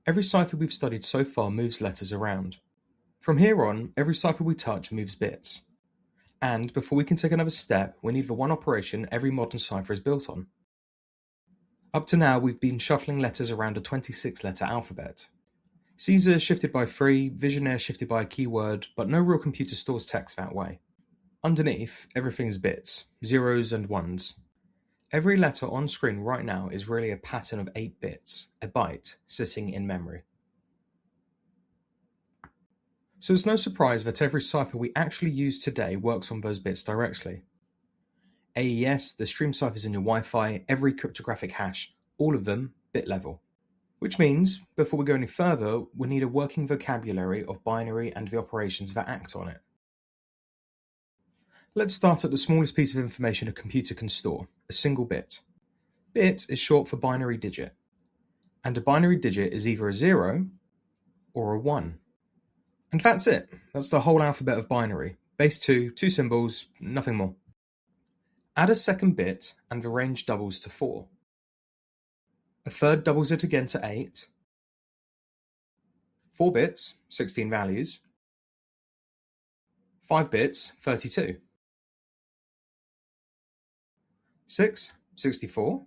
Every cipher we've studied so far moves letters around. From here on, every cipher we touch moves bits. And before we can take another step, we need the one operation every modern cipher is built on. Up to now, we've been shuffling letters around a 26-letter alphabet. Caesar shifted by 3, Visionaire shifted by a keyword, but no real computer stores text that way. Underneath, everything is bits, zeros and ones. Every letter on screen right now is really a pattern of 8 bits, a byte, sitting in memory. So it's no surprise that every cipher we actually use today works on those bits directly. AES, the stream ciphers in your Wi-Fi, every cryptographic hash, all of them bit level. Which means, before we go any further, we need a working vocabulary of binary and the operations that act on it. Let's start at the smallest piece of information a computer can store, a single bit. Bit is short for binary digit, and a binary digit is either a 0 or a 1. And that's it. That's the whole alphabet of binary. Base 2, 2 symbols, nothing more. Add a second bit and the range doubles to 4. A third doubles it again to 8. 4 bits, 16 values. 5 bits, 32. 6, 64.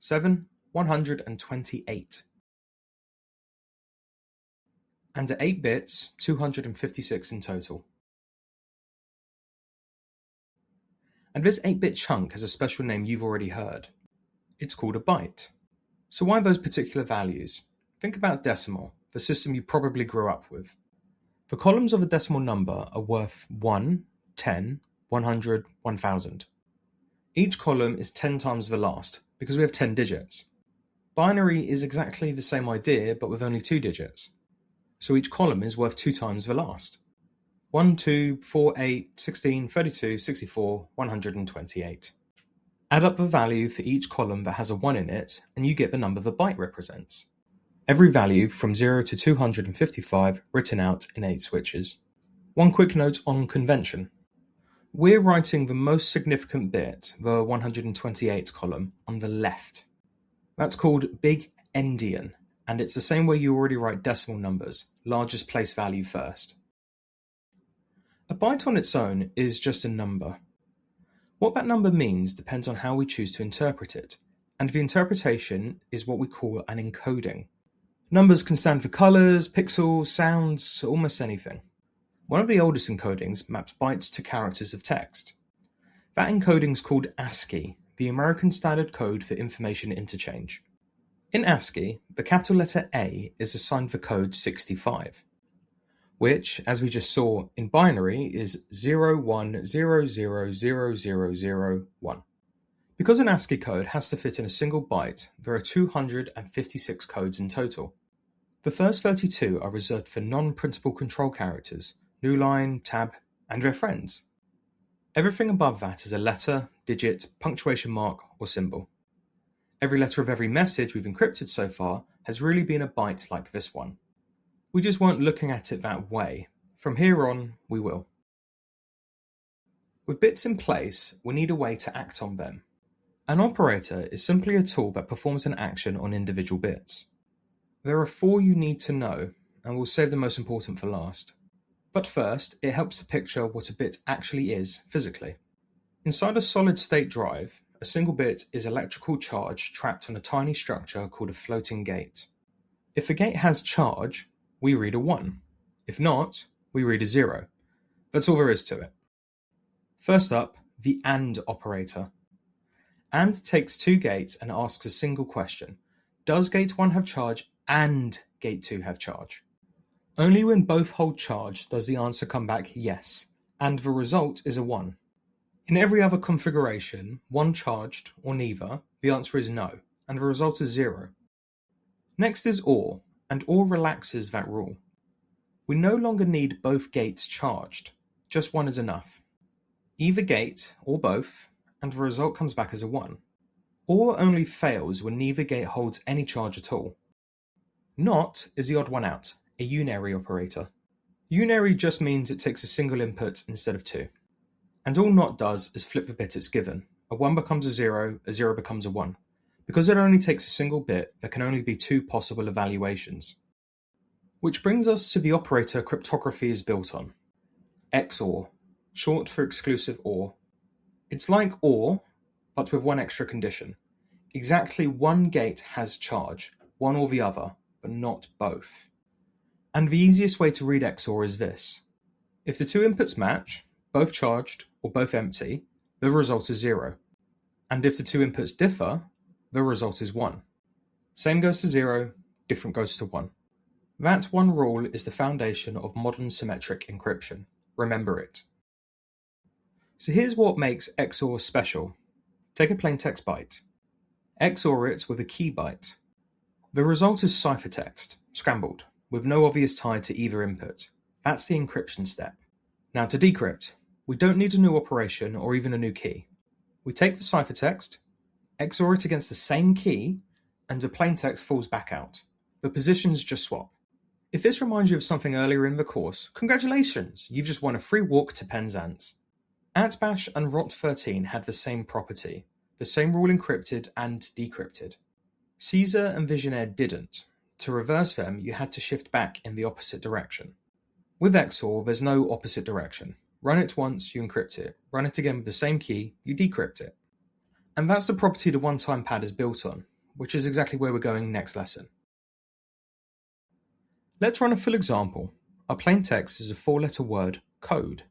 7, 128. And at 8 bits, 256 in total. And this 8-bit chunk has a special name you've already heard. It's called a byte. So why those particular values? Think about decimal, the system you probably grew up with. The columns of a decimal number are worth 1, 10, 100, 1000. Each column is 10 times the last, because we have 10 digits. Binary is exactly the same idea, but with only 2 digits. So each column is worth 2 times the last. 1, 2, 4, 8, 16, 32, 64, 128. Add up the value for each column that has a 1 in it, and you get the number the byte represents. Every value from 0 to 255 written out in 8 switches. One quick note on convention. We're writing the most significant bit, the 128th column, on the left. That's called big endian, and it's the same way you already write decimal numbers, largest place value first. A byte on its own is just a number. What that number means depends on how we choose to interpret it, and the interpretation is what we call an encoding. Numbers can stand for colors, pixels, sounds, almost anything. One of the oldest encodings maps bytes to characters of text. That encoding is called ASCII, the American Standard Code for Information Interchange. In ASCII, the capital letter A is assigned the code 65. Which, as we just saw in binary, is 01000001. Because an ASCII code has to fit in a single byte, there are 256 codes in total. The first 32 are reserved for non-principal control characters, new line, tab, and their friends. Everything above that is a letter, digit, punctuation mark, or symbol. Every letter of every message we've encrypted so far has really been a byte like this one. We just weren't looking at it that way. From here on, we will. With bits in place, we need a way to act on them. An operator is simply a tool that performs an action on individual bits. There are 4 you need to know, and we'll save the most important for last. But first, it helps to picture what a bit actually is physically. Inside a solid-state drive, a single bit is electrical charge trapped on a tiny structure called a floating gate. If a gate has charge, we read a 1. If not, we read a 0. That's all there is to it. First up, the AND operator. AND takes 2 gates and asks a single question. Does gate 1 have charge and gate 2 have charge? Only when both hold charge does the answer come back yes, and the result is a 1. In every other configuration, 1 charged or neither, the answer is no, and the result is 0. Next is OR, and OR relaxes that rule. We no longer need both gates charged, just one is enough. Either gate, or both, and the result comes back as a 1. OR only fails when neither gate holds any charge at all. NOT is the odd one out, a unary operator. Unary just means it takes a single input instead of 2. And all NOT does is flip the bit it's given. A 1 becomes a 0 becomes a 1. Because it only takes a single bit, there can only be two possible evaluations. Which brings us to the operator cryptography is built on. XOR, short for exclusive OR. It's like OR, but with one extra condition. Exactly one gate has charge, one or the other, but not both. And the easiest way to read XOR is this. If the two inputs match, both charged or both empty, the result is 0. And if the two inputs differ, the result is 1. Same goes to 0, different goes to 1. That one rule is the foundation of modern symmetric encryption. Remember it. So here's what makes XOR special. Take a plaintext byte. XOR it with a key byte. The result is ciphertext, scrambled, with no obvious tie to either input. That's the encryption step. Now to decrypt, we don't need a new operation or even a new key. We take the ciphertext, XOR it against the same key, and the plaintext falls back out. The positions just swap. If this reminds you of something earlier in the course, congratulations! You've just won a free walk to Penzance. Atbash and ROT13 had the same property, the same rule encrypted and decrypted. Caesar and Visionaire didn't. To reverse them, you had to shift back in the opposite direction. With XOR, there's no opposite direction. Run it once, you encrypt it. Run it again with the same key, you decrypt it. And that's the property the one-time pad is built on, which is exactly where we're going next lesson. Let's run a full example. Our plaintext is a 4-letter word, code.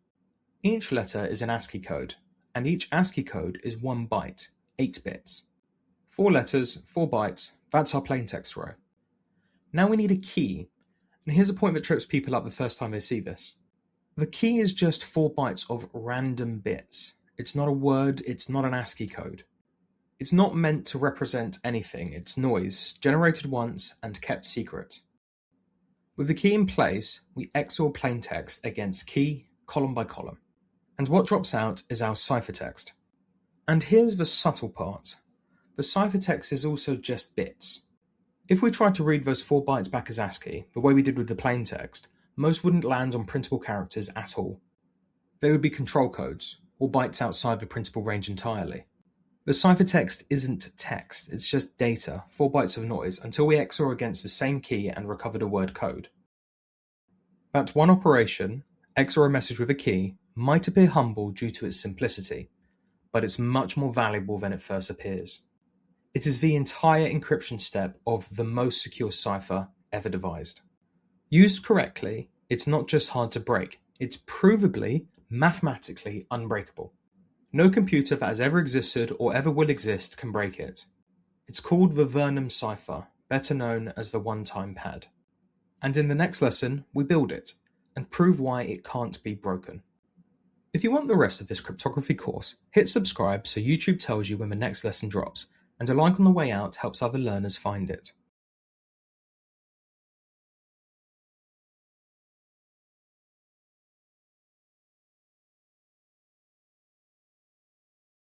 Each letter is an ASCII code, and each ASCII code is 1 byte, 8 bits. 4 letters, 4 bytes, that's our plaintext row. Now we need a key, and here's a point that trips people up the first time they see this. The key is just 4 bytes of random bits. It's not a word, it's not an ASCII code. It's not meant to represent anything, it's noise, generated once and kept secret. With the key in place, we XOR plaintext against key, column by column. And what drops out is our ciphertext. And here's the subtle part. The ciphertext is also just bits. If we tried to read those 4 bytes back as ASCII, the way we did with the plaintext, most wouldn't land on printable characters at all. They would be control codes, or bytes outside the printable range entirely. The ciphertext isn't text, it's just data, 4 bytes of noise, until we XOR against the same key and recover the word code. That one operation, XOR a message with a key, might appear humble due to its simplicity, but it's much more valuable than it first appears. It is the entire encryption step of the most secure cipher ever devised. Used correctly, it's not just hard to break, it's provably, mathematically unbreakable. No computer that has ever existed or ever will exist can break it. It's called the Vernam cipher, better known as the one-time pad. And in the next lesson, we build it, and prove why it can't be broken. If you want the rest of this cryptography course, hit subscribe so YouTube tells you when the next lesson drops, and a like on the way out helps other learners find it.